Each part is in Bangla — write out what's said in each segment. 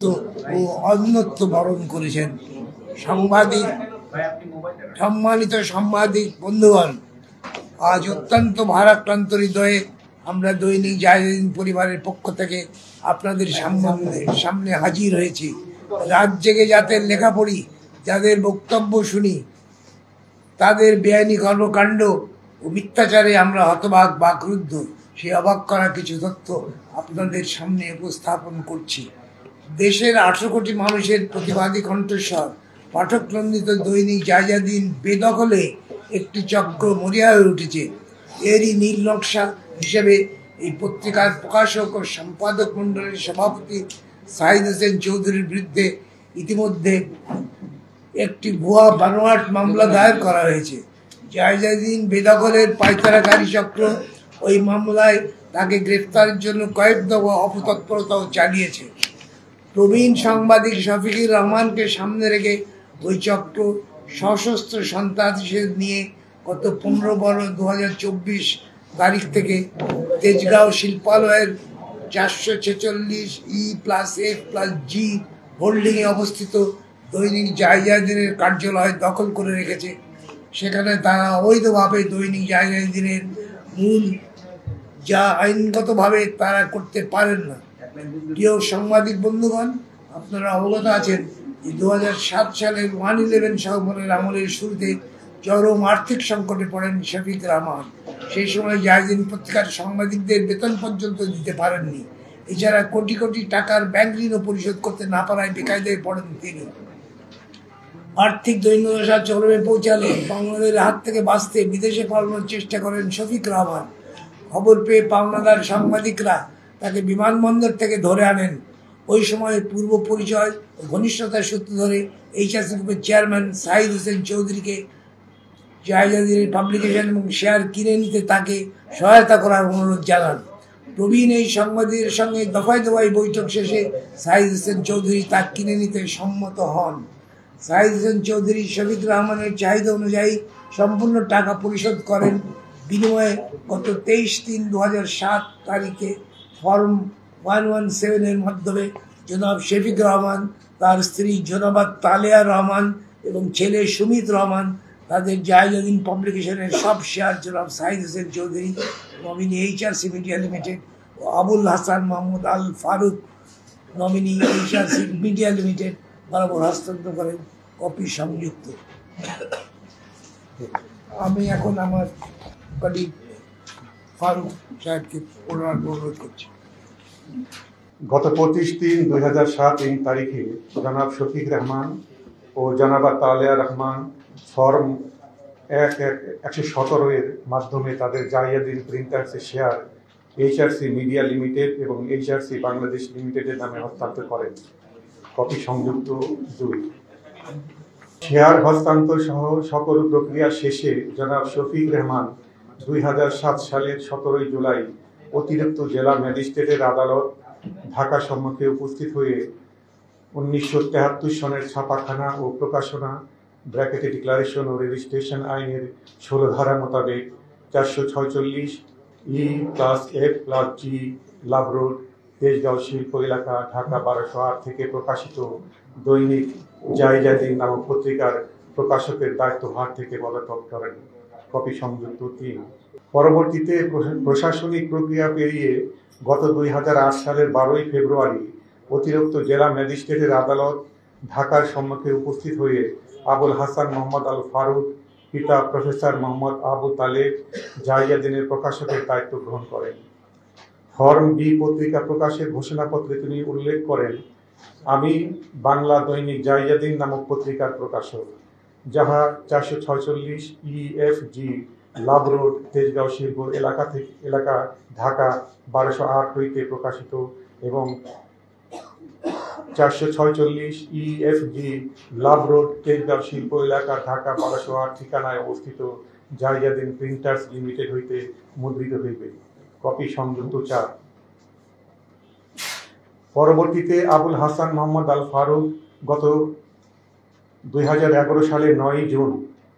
ও অন্যত্ব বরণ করেছেন। সম্মানিত সাংবাদিক বন্ধুগণ, আজ অত্যন্ত ভারাক্রান্ত হৃদয়ে আমরা দৈনিক জায়দিন পরিবারের পক্ষ থেকে আপনাদের সামনে হাজির হয়েছি। রাত জেগে যাদের লেখা পড়ি, যাদের বক্তব্য শুনি, তাদের বেআইনি কর্মকাণ্ড ও মিথ্যাচারে আমরা হতবাক বা ক্রুদ্ধ। সে অবাক করা কিছু তথ্য আপনাদের সামনে উপস্থাপন করছি। দেশের 18 কোটি মানুষের প্রতিবাদী কণ্ঠস্বর, পাঠক নন্দিত দৈনিক জায়দিন বেদখলে একটি চক্র মরিয়া হয়ে উঠেছে। এরই নীল নকশা হিসেবে এই পত্রিকার প্রকাশক ও সম্পাদক মণ্ডলের সভাপতি সাহিদ হোসেন চৌধুরীর বিরুদ্ধে ইতিমধ্যে একটি ভুয়া বানোয়াট মামলা দায়ের করা হয়েছে। জায়দিন বেদখলের পায়তারাকারী চক্র ওই মামলায় তাকে গ্রেফতারের জন্য কয়েক দফা অপতৎপরতাও চালিয়েছে। প্রবীণ সাংবাদিক শফিকুর রহমানকে সামনে রেখে ওই চক্র সশস্ত্র সন্ত্রাসীদের নিয়ে গত 15/12/2024 তারিখ থেকে তেজগাঁও শিল্পালয়ের 446E+F+G হোল্ডিংয়ে অবস্থিত দৈনিক জায়দিনের কার্যালয় দখল করে রেখেছে। সেখানে তারা অবৈধভাবে দৈনিক জায়দিনের মূল যা আইনগতভাবে তারা করতে পারেন না। প্রিয় সাংবাদিক বন্ধুগণ, আপনারা অবগত আছেন যে 2007 সালের 1/11 সরবরাহের আমলের শুরুতে চরম আর্থিক সংকটে পড়েন শফিক রহমান। সেই সময় জায়দিন পত্রিকার সাংবাদিকদের বেতন পর্যন্ত দিতে পারেননি। এছাড়া কোটি কোটি টাকার ব্যাংক ঋণও পরিশোধ করতে না পারায় বেকায়দায় পড়েন তিনি। আর্থিক দৈন্যদশা চরমে পৌঁছালে বাংলাদেশের হাত থেকে বাঁচতে বিদেশে পালানোর চেষ্টা করেন শফিক রহমান। খবর পেয়ে পাওনাদার সাংবাদিকরা তাকে বিমানবন্দর থেকে ধরে আনেন। ওই সময় পূর্ব পরিচয় ও ঘনিষ্ঠতার সূত্র ধরে এইচআরসি গ্রুপের চেয়ারম্যান সাহিদ হোসেন চৌধুরীকে জায়দিনের পাবলিকেশন এবং শেয়ার কিনে নিতে তাকে সহায়তা করার অনুরোধ জানান। প্রবীণ এই সাংবাদিকের সঙ্গে দফায় দফায় বৈঠক শেষে সাহিদ হোসেন চৌধুরী তা কিনে নিতে সম্মত হন। সাহিদ হোসেন চৌধুরী শফিক রহমানের চাহিদা অনুযায়ী সম্পূর্ণ টাকা পরিশোধ করেন। বিনিময়ে গত 23/3/2007 তারিখে ফর্ম 117 এর মাধ্যমে জনাব শফিক রহমান, তার স্ত্রী জনাবা তালেয়া রহমান এবং ছেলে সুমিত রহমান তাদের জায়দিন পাবলিকেশনের সব শেয়ার জনাব Sahid Hossain Chowdhury, nominee HRC media limited, ও Abul Hasan Mohammad Al Faruk, nominee HRC media limited বরাবর হস্তান্তর করেন। কপি সংযুক্ত। আমি এখন আমার কলিগ ফারুক সাহেবকে অনুরোধ করছি। গত 25/3/2007 তারিখে জনাব শফিক রহমান ও জনাবা তালেয়া রহমান ফর্ম 117 এর মাধ্যমে তাদের জায়দিন প্রিন্টার্সের শেয়ার এইচআরসি মিডিয়া লিমিটেড এবং এইচআরসি বাংলাদেশ লিমিটেডের নামে হস্তান্তর করেন। কপি সংযুক্ত 2। শেয়ার হস্তান্তর সহ সকল প্রক্রিয়া শেষে জনাব শফিক রহমান 2007 সালের 17 জুলাই অতিরিক্ত জেলা ম্যাজিস্ট্রেটের আদালত ঢাকা সম্মুখে উপস্থিত হয়ে 1973 সনের ছাপাখানা ও প্রকাশনা ডিক্লারেশন ও রেজিস্ট্রেশন আইনের 16 ধারা মোতাবেক 446E+F+G লাভ রোড, তেজগাঁও শিল্প এলাকা, ঢাকা 1208 থেকে প্রকাশিত দৈনিক জায়দিন নামক পত্রিকার প্রকাশকের দায়িত্বভার থেকে পদত্যাগ করেন। কপি সংযুক্ত 3। পরবর্তীতে প্রশাসনিক প্রক্রিয়া পেরিয়ে গত 2008 সালের 12 ফেব্রুয়ারি অতিরিক্ত জেলা ম্যাজিস্ট্রেটের আদালত ঢাকার সম্মুখে উপস্থিত হয়ে আবুল হাসান মোহাম্মদ আল ফারুক, পিতা প্রফেসর মোহাম্মদ আবু তালেব জায়দিনের প্রকাশকের দায়িত্ব গ্রহণ করেন। ফর্ম বি পত্রিকা প্রকাশের ঘোষণাপত্রে তিনি উল্লেখ করেন, আমি বাংলা দৈনিক জায়দিন নামক পত্রিকার প্রকাশক, যাহা 446E+F+G লাভ রোড, তেজগাঁও শিল্প এলাকা ঢাকা 1208 হইতে প্রকাশিত এবং 446E+F+G লাভ রোড, তেজগাঁও শিল্প এলাকা ঢাকা 1208 ঠিকানায় অবস্থিত জায়দিন প্রিন্টার্স লিমিটেড হইতে মুদ্রিত হইবে। কপি সংযুক্ত 4। পরবর্তীতে আবুল হাসান মোহাম্মদ আল ফারুক গত 2011 সালের 9 জুন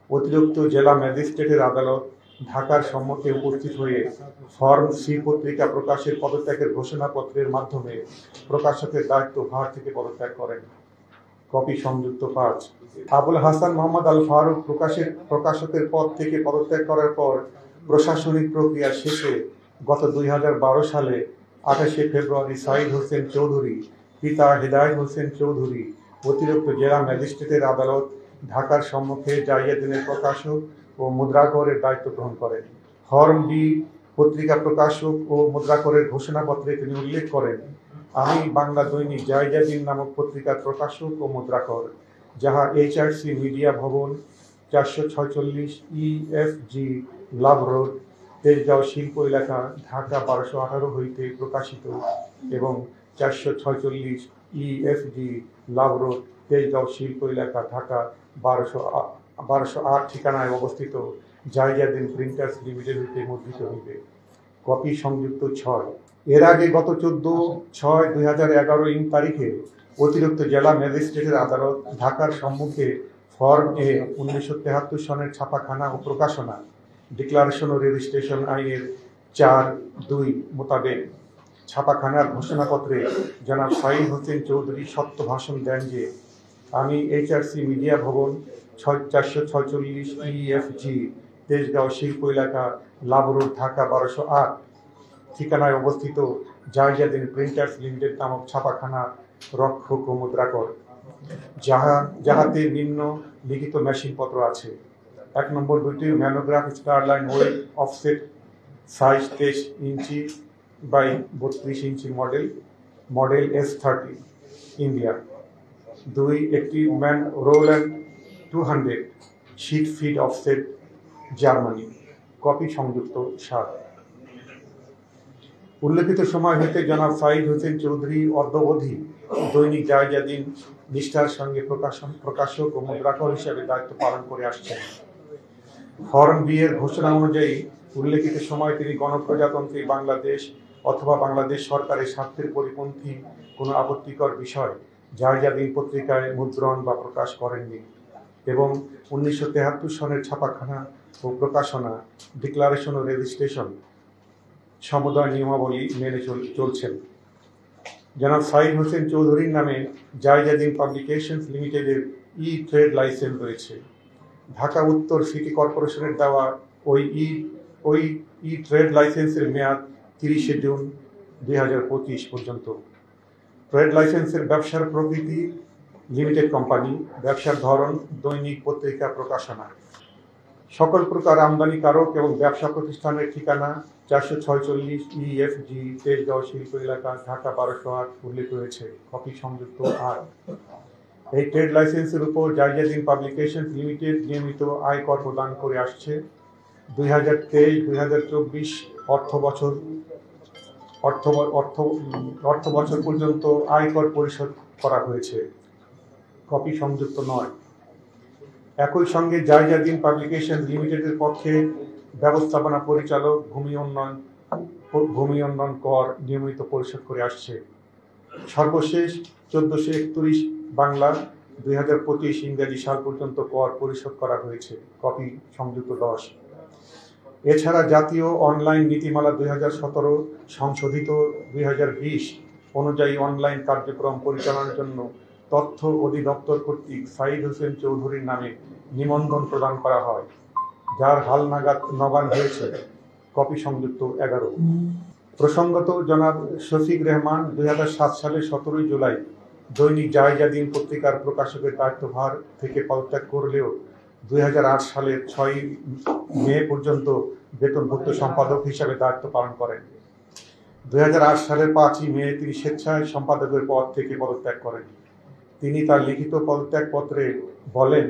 অতিরিক্ত জেলা ম্যাজিস্ট্রেটের আদালত ঢাকার সম্মুখে উপস্থিত হয়ে ফর্ম সি পত্রিকা প্রকাশের পদত্যাগের ঘোষণাপত্রের মাধ্যমে প্রকাশকের দায়িত্ব ভার থেকে পদত্যাগ করেন। কপি সংযুক্ত ৫। আবুল হাসান মোহাম্মদ আল ফারুক প্রকাশকের পদ থেকে পদত্যাগ করার পর প্রশাসনিক প্রক্রিয়া শেষে গত ২০১২ সালে ২৮শে ফেব্রুয়ারি সাইদ হোসেন চৌধুরী পিতা হেদায়েত হোসেন চৌধুরী অতিরিক্ত জেলা ম্যাজিস্ট্রেটের আদালত ঢাকার সম্মুখে জাইয়া দিনের প্রকাশক ও মুদ্রাকরের দায়িত্ব গ্রহণ করেন। ফর্ম বি পত্রিকা প্রকাশক ও মুদ্রাকরের ঘোষণাপত্রে তিনি উল্লেখ করেন, আমি বাংলা দৈনিক জাইয়া দিন নামক পত্রিকার প্রকাশক ও মুদ্রাকর, যাহা HRC মিডিয়া ভবন ৪৪৬ EFG লাভ রোড তেজগাঁও শিল্প এলাকা ঢাকা ১২১৮ হইতে প্রকাশিত এবং ৪৪৬ EFG লাভ রোড তেজগাঁও শিল্প এলাকা ঢাকা ১২০৮ ঠিকানায় অবস্থিত জাইয়া দিন প্রিন্টার্স লিমিটেড হইতে মুদ্রিত হইবে। কপি সংযুক্ত ৬। এর আগে গত ১৪/৬/২০১১ তারিখে অতিরিক্ত জেলা ম্যাজিস্ট্রেটের আদালত ঢাকার সম্মুখে ফর্ম এ ১৯৭৩ সনের ছাপাখানা ও প্রকাশনা ডিক্লারেশন ও রেজিস্ট্রেশন আইনের ৪(২) মোতাবেক ছাপাখানার ঘোষণাপত্রে জনাব সাইদ হোসেন চৌধুরী সত্য ভাষণ দেন যে, আমি HRC মিডিয়া ভবন ৪৪৬ EFG তেজগাঁও শিল্প এলাকা লাভ রোড ঢাকা ১২০৮ ঠিকানায় অবস্থিত জাইয়া দিন প্রিন্টার্স লিমিটেড নামক ছাপাখানা রক্ষক ও মুদ্রাকর, যাহাতে নিম্ন লিখিত মেশিনপত্র আছে। ১ নম্বর, দুইটি ম্যানোগ্রাফ স্টারলাইন ওয়েল offset size ২৩ inch by ৩২ inch model S30 India. ২, একটি Roland 200 sheet feed offset Germany. Copy সংযুক্ত ৭। উল্লেখিত সময় হইতে জনাব সাইদ হোসেন চৌধুরী অদ্যাবধি দৈনিক জাইয়া দিন নিষ্ঠার সঙ্গে প্রকাশক ও মুদ্রাকর হিসাবে দায়িত্ব পালন করে আসছেন। ফর্ম বি এর ঘোষণা অনুযায়ী উল্লেখিত সময় তিনি গণপ্রজাতন্ত্রী বাংলাদেশ অথবা বাংলাদেশ সরকারের স্বার্থের পরিপন্থী কোনো আপত্তিকর বিষয় জাইয়া দিন পত্রিকায় মুদ্রণ বা প্রকাশ করেননি এবং ১৯৭৩ সনের ছাপাখানা ও প্রকাশনা ডিক্লারেশন ও রেজিস্ট্রেশন সমুদয় নিয়মাবলী মেনে চলছেন। জনাব সাইদ হোসেন চৌধুরীর নামে জাইয়া দিন পাবলিকেশনস লিমিটেডের ট্রেড লাইসেন্স রয়েছে। ঢাকা উত্তর সিটি কর্পোরেশনের দেওয়া ওই ট্রেড লাইসেন্সের মেয়াদ ৩০শে জুন ২০২৫ পর্যন্ত। ট্রেড লাইসেন্সের ব্যবসার প্রকৃতি লিমিটেড কোম্পানি, ব্যবসার ধরন দৈনিক পত্রিকা প্রকাশনা। সকল প্রকার আমদানিকারক এবং ব্যবসা প্রতিষ্ঠানের ঠিকানা ৪৪৬ EFG তেজগাঁও শিল্প এলাকা ঢাকা ১২০৮ উল্লেখ রয়েছে। কপি সংযুক্ত ৮। এই ট্রেড লাইসেন্সের উপর জাইয়া দিন পাবলিকেশন লিমিটেড নিয়মিত আয়কর প্রদান করে আসছে। ২০২৩-২০২৪ অর্থ বছর পর্যন্ত আয়কর পরিশোধ করা হয়েছে। কপি সংযুক্ত ৯। একই সঙ্গে জাইয়া দিন পাবলিকেশন লিমিটেডের পক্ষে ব্যবস্থাপনা পরিচালক ভূমি উন্নয়ন কর নিয়মিত পরিশোধ করে আসছে। সর্বশেষ ১৪৩১ বাংলা ২০২৫ ইংরেজি সাল পর্যন্ত কর পরিশোধ করা হয়েছে। কপি সংযুক্ত ১০। এছাড়া জাতীয় অনলাইন নীতিমালা ২০১৭ সংশোধিত ২০২০ অনুযায়ী অনলাইন কার্যক্রম পরিচালনার জন্য তথ্য অধিদপ্তর কর্তৃক সাইদ হোসেন চৌধুরীর নামে নিবন্ধন প্রদান করা হয়, যার হালনাগাদ নবায়ন হয়েছে। কপি সংযুক্ত ১১। প্রসঙ্গত জনাব শফিক রেহমান ২০০৭ সালের ১৭ জুলাই দৈনিক জাইয়া দিন পত্রিকার প্রকাশকের দায়িত্বভার থেকে পদত্যাগ করলেও ২০০৮ সালের ৬ মে পর্যন্ত বেতনভুক্ত সম্পাদক হিসাবে দায়িত্ব পালন করেন। ২০০৮ সালের ৫ই মে তিনি স্বেচ্ছায় সম্পাদকের পদ থেকে পদত্যাগ করেন। তিনি তার লিখিত পদত্যাগপত্রে বলেন,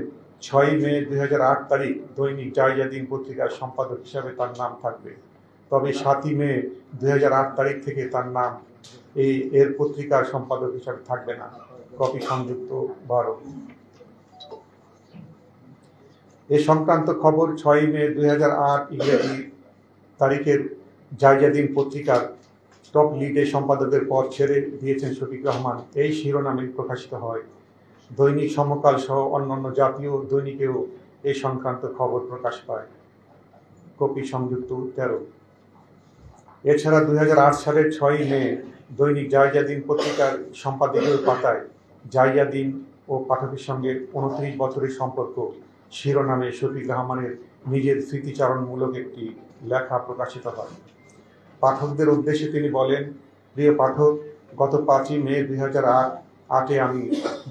৬ মে ২০০৮ তারিখ দৈনিক জাইয়া দিন পত্রিকার সম্পাদক হিসাবে তার নাম থাকবে, তবে ৭ই মে ২০০৮ তারিখ থেকে তার নাম এর পত্রিকার সম্পাদক হিসাবে থাকবে না। কপি সংযুক্ত ১২। এ সংক্রান্ত খবর ৬ মে ২০০৮ ইংরেজি তারিখের জাইয়া দিন পত্রিকার টপ লিডে সম্পাদকের পদ ছেড়ে দিয়েছেন শফিক রহমান এই শিরোনামে প্রকাশিত হয়। দৈনিক সমকাল সহ অন্যান্য জাতীয় দৈনিকেও এই সংক্রান্ত খবর প্রকাশ পায়। কপি সংযুক্ত 13। এছাড়া 2008 সালের 6 মে দৈনিক জায়জাদিন পত্রিকার সম্পাদকীয় পাতায় জায়জাদিন ও পাঠকের সঙ্গে 29 বছরের সম্পর্ক শিরোনামে শফিক রহমানের নিজের স্মৃতিচারণমূলক একটি লেখা প্রকাশিত হয়। পাঠকদের উদ্দেশ্যে তিনি বলেন, প্রিয় পাঠক, গত 5 মে 2008-এ আমি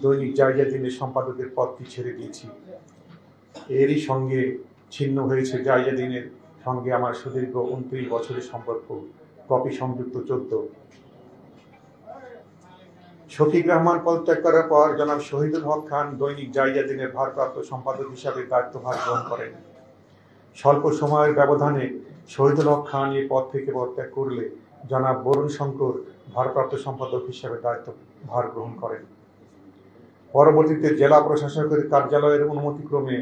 দৈনিক জায়জাদিনের সম্পাদকের পদটি ছেড়ে দিয়েছি। এরই সঙ্গে ছিন্ন হয়েছে জায়জাদিনের সঙ্গে আমার সুদীর্ঘ 29 বছরের সম্পর্ক। কপি সংযুক্ত 14। শফিক রহমান পদত্যাগ করার পর জনাব শহীদুল হক খান দৈনিক জায়জাদিনের ভারপ্রাপ্ত সম্পাদক হিসাবে দায়িত্বভার গ্রহণ করেন। স্বল্প সময়ের ব্যবধানে শহীদুল হক খান এই পদ থেকে পদত্যাগ করলে জনাব বরুণ শঙ্কর ভারপ্রাপ্ত সম্পাদক হিসাবে দায়িত্বভার গ্রহণ করেন। পরবর্তীতে জেলা প্রশাসকের কার্যালয়ের অনুমতিক্রমে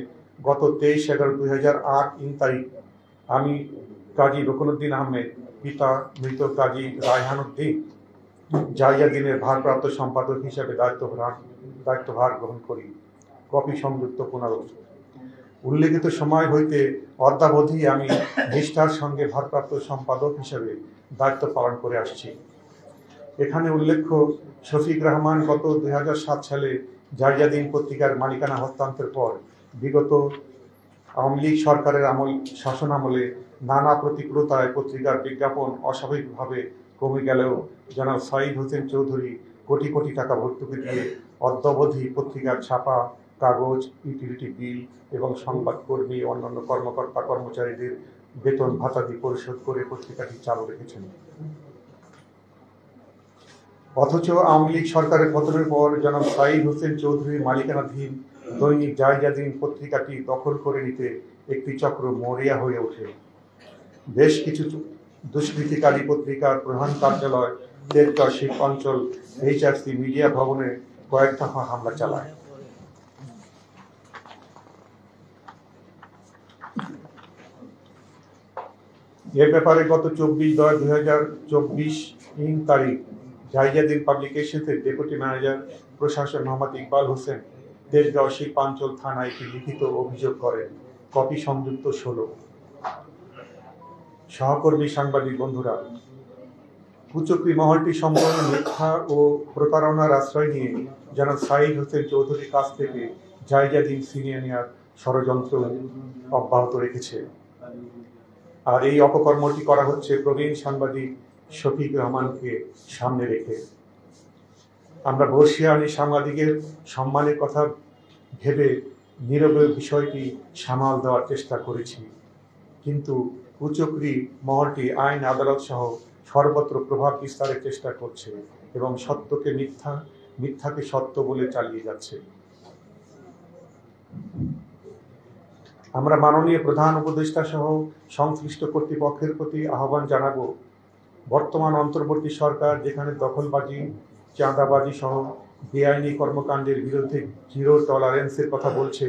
গত 23/11/2008 তারিখ আমি কাজী রুকনুদ্দিন আহমেদ, পিতা মৃত কাজী রায়হান উদ্দিন, জায়জাদিনের ভারপ্রাপ্ত সম্পাদক হিসাবে দায়িত্বভার গ্রহণ করি। কপি সংযুক্ত 15। উল্লেখিত সময় হইতে অদ্যাবধি আমি নিষ্ঠার সঙ্গে ভারপ্রাপ্ত সম্পাদক হিসাবে দায়িত্ব পালন করে আসছি। এখানে উল্লেখ্য, শফিক রহমান গত 2007 সালে জায়জাদিন পত্রিকার মালিকানা হস্তান্তরের পর বিগত আওয়ামী লীগ সরকারের শাসন আমলে নানা প্রতিকূলতায় পত্রিকার বিজ্ঞাপন অস্বাভাবিকভাবে কমে গেলেও জনাব সাঈদ হোসেন চৌধুরী কোটি কোটি টাকা ভর্তুকি দিয়ে অদ্যাবধি পত্রিকার ছাপা, কাগজ, ইউটিলিটি বিল এবং সংবাদকর্মী অন্যান্য কর্মকর্তা কর্মচারীদের বেতন ভাতাদি পরিশোধ করে পত্রিকাটি চালু রেখেছেন। অথচ আওয়ামী লীগ সরকারের পতনের পর জনাব সাঈদ হোসেন চৌধুরীর মালিকানাধীন দৈনিক জায়জাদিন পত্রিকাটি দখল করে নিতে একটি চক্র মরিয়া হয়ে ওঠে। বেশ কিছু দুষ্কৃতিকারী পত্রিকার প্রধান কার্যালয় তেজগাঁও শিল্পাঞ্চল HRC মিডিয়া ভবনে কয়েক দফা হামলা চালায়। এ ব্যাপারে গত 24/10/2024 তারিখ জায়জাদিন পাবলিকেশনসের ডেপুটি ম্যানেজার প্রশাসক মোহাম্মদ ইকবাল হোসেন তেজগাঁও শিল্পাঞ্চল থানায় একটি লিখিত অভিযোগ করেন। কপি সংযুক্ত 16। সহকর্মী সাংবাদিক বন্ধুরা, কুচক্রী মহলটি সম্পূর্ণ মিথ্যা ও প্রতারণার আশ্রয় নিয়ে জনাব সাঈদ হোসেন চৌধুরীর কাছ থেকে জায়জাদিন ছিনিয়ে নেওয়ার ষড়যন্ত্র অব্যাহত রেখেছে। আর এই অপকর্মটি করা হচ্ছে প্রবীণ সাংবাদিক শফিক রহমানকে সামনে রেখে। আমরা বর্ষিয়ানি সাংবাদিকের সম্মানের কথা ভেবে নীরবে বিষয়টি সামাল দেওয়ার চেষ্টা করেছি, কিন্তু কুচক্রী মহলটি আইন আদালত সহ সর্বত্র প্রভাব বিস্তারের চেষ্টা করছে এবং সত্যকে মিথ্যা, মিথ্যাকে সত্য বলে চালিয়ে যাচ্ছে। আমরা মাননীয় প্রধান উপদেষ্টা সহ সংশ্লিষ্ট কর্তৃপক্ষের প্রতি আহ্বান জানাবো, বর্তমান অন্তর্বর্তী সরকার যেখানে দখলবাজি, চাঁদাবাজি সহ বেআইনি কর্মকাণ্ডের বিরুদ্ধে জিরো টলারেন্সের কথা বলছে,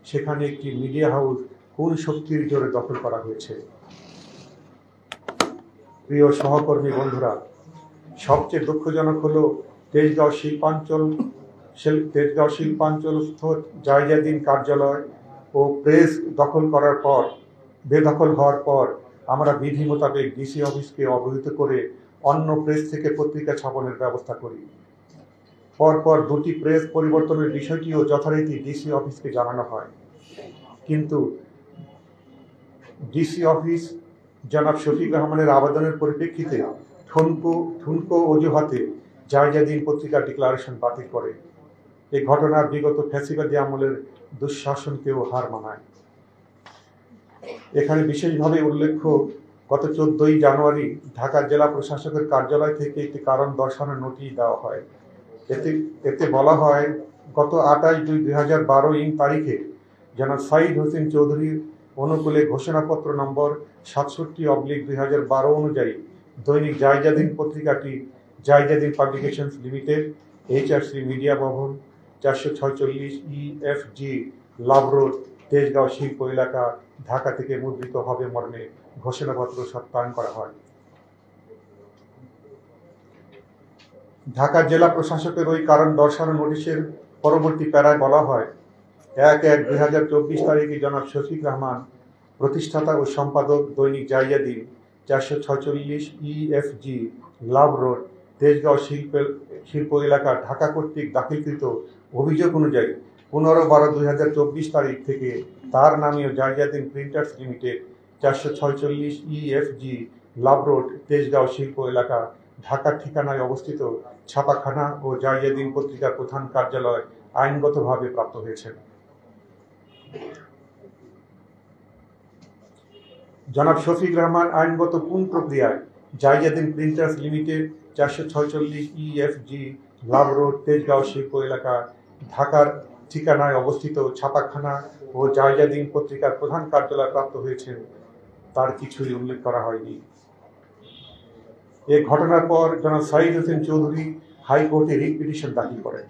সেখানে একটি মিডিয়া হাউস কোন শক্তির জোরে দখল করা হয়েছে? প্রিয় সহকর্মী বন্ধুরা, সবচেয়ে দুঃখজনক হলো তেজগাঁও শিল্পাঞ্চলস্থ জায়জাদিন কার্যালয় ও প্রেস বেদখল হওয়ার পর আমরা বিধি মোতাবেক ডিসি অফিসকে অবহিত করে অন্য প্রেস থেকে পত্রিকা ছাপানোর ব্যবস্থা করি। পরপর 2টি প্রেস পরিবর্তনের বিষয়টিও যথারীতি ডিসি অফিসকে জানানো হয়, কিন্তু ডিসি অফিস জনাব শফিক রহমানের আবেদনের পরিপ্রেক্ষিতে ঠুনকো অজুহাতে জায়জাদিন পত্রিকার ডিক্লারেশন বাতিল করে। এই ঘটনা বিগত ফ্যাসিবাদী আমলের দুঃশাসনকেও হার মানায়। এখানে বিশেষভাবে উল্লেখ্য, গত 14ই জানুয়ারি ঢাকা জেলা প্রশাসকের কার্যালয় থেকে একটি কারণ দর্শানোর নোটিশ দেওয়া হয়। এতে বলা হয়, গত 28/2/2012 তারিখে জনাব সাঈদ হোসেন চৌধুরীর অনুকূলে ঘোষণাপত্র নম্বর 67/2012 অনুযায়ী দৈনিক জায়জাদিন পত্রিকাটি জায়জাদিন পাবলিকেশনস লিমিটেড, HRC মিডিয়া ভবন, 446 EFG লাভ রোড, তেজগাঁও শিল্প এলাকা, ঢাকা থেকে মুদ্রিত হবে মর্মে ঘোষণাপত্র সত্যায়ন করা হয়। ঢাকা জেলা প্রশাসকের ওই কারণ দর্শানো নোটিশের পরবর্তী প্যারায় বলা হয়, 1/1/2024 তারিখে জনাব শফিক রহমান প্রতিষ্ঠাতা ও সম্পাদক দৈনিক জায়জাদিন 446 EFG লাভ রোড তেজগাঁও শিল্প এলাকা ঢাকা কর্তৃক দাখিলকৃত অভিযোগ অনুযায়ী 15/12/2024 তারিখ থেকে তার নামীয় Jaijaidin printers limited 446 EFG Love Road Tejgaon শিল্প এলাকা ঢাকার ঠিকানায় অবস্থিত ছাপাখানা ও জায়জাদিন পত্রিকার প্রধান কার্যালয় আইনগতভাবে প্রাপ্ত হয়েছে। জনাব শফিক রহমান আইনগত কোন প্রক্রিয়ায় Jaijaidin printers limited 446 EFG Love Road Tejgaon শিল্প এলাকা ঢাকার ঠিকানায় অবস্থিত ছাপাখানা ও জায়জাদিন পত্রিকার প্রধান কার্যালয় প্রাপ্ত হয়েছে তার কিছুই উল্লেখ করা হয়নি। এ ঘটনার পর জনাব সাঈদ হোসেন চৌধুরী হাইকোর্টে রিট পিটিশন দাখিল করেন।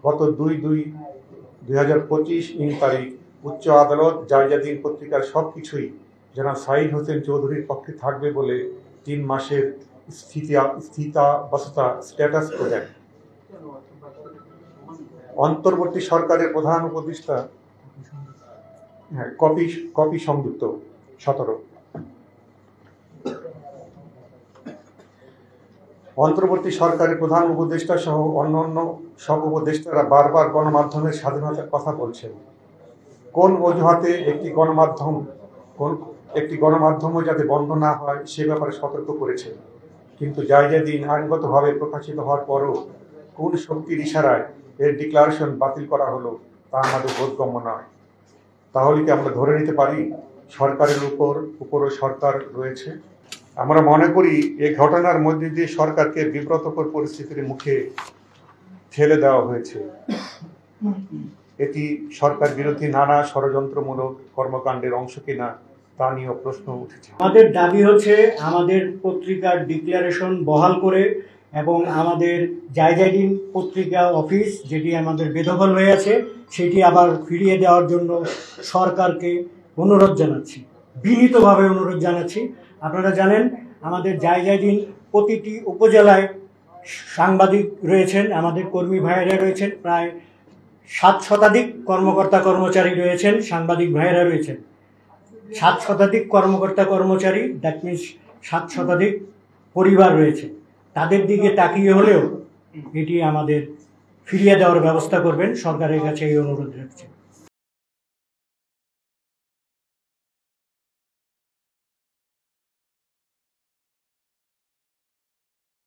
গত 2/2/2025 তারিখ উচ্চ আদালত জায়জাদিন পত্রিকার সবকিছুই জনাব সাঈদ হোসেন চৌধুরীর পক্ষে থাকবে বলে 3 মাসের স্থিতাবস্থা স্ট্যাটাস দেন। অন্তর্বর্তী সরকারের প্রধান উপদেষ্টা কপি সংযুক্ত 17। অন্তর্বর্তী সরকারের প্রধান উপদেষ্টা সহ অন্যান্য সব উপদেষ্টারা বারবার গণমাধ্যমের স্বাধীনতার কথা বলছেন। কোন অজুহাতে একটি গণমাধ্যমও যাতে বন্ধ না হয় সে ব্যাপারে সতর্ক করেছেন, কিন্তু জায়জাদিন আইনগতভাবে প্রকাশিত হওয়ার পরও কোন শক্তির ইশারায় এর ডিক্লারেশন বাতিল করা হলো তা আমাদের বোধগম্য নয়। তাহলে কি আমরা ধরে নিতে পারি সরকারের উপরও সরকার রয়েছে? আমরা মনে করি এই ঘটনার মধ্যে দিয়ে সরকারকে বিব্রতকর পরিস্থিতির মুখে ঠেলে দেওয়া হয়েছে। এটি সরকার বিরোধী নানা ষড়যন্ত্রমূলক কর্মকাণ্ডের অংশ কিনা তা নিয়েও প্রশ্ন উঠেছে। আমাদের দাবি হচ্ছে আমাদের পত্রিকার ডিক্লারেশন বহাল করে এবং আমাদের জায়জাদিন পত্রিকা অফিস যেটি আমাদের বেদখল হয়ে আছে সেটি আবার ফিরিয়ে দেওয়ার জন্য সরকারকে অনুরোধ জানাচ্ছি, বিনীতভাবে অনুরোধ জানাচ্ছি। আপনারা জানেন আমাদের জায়জাদিন প্রতিটি উপজেলায় সাংবাদিক রয়েছেন, আমাদের কর্মী ভাইয়েরা রয়েছেন, প্রায় 7 শতাধিক কর্মকর্তা কর্মচারী রয়েছেন, সাংবাদিক ভাইয়েরা রয়েছেন। 7 শতাধিক কর্মকর্তা কর্মচারী, দ্যাট মিনস 7 শতাধিক পরিবার রয়েছে। তাদের দিকে তাকিয়ে হলেও এটি আমাদের ফিরিয়ে দেওয়ার ব্যবস্থা করবেন, সরকারের কাছে এই অনুরোধ রাখছি।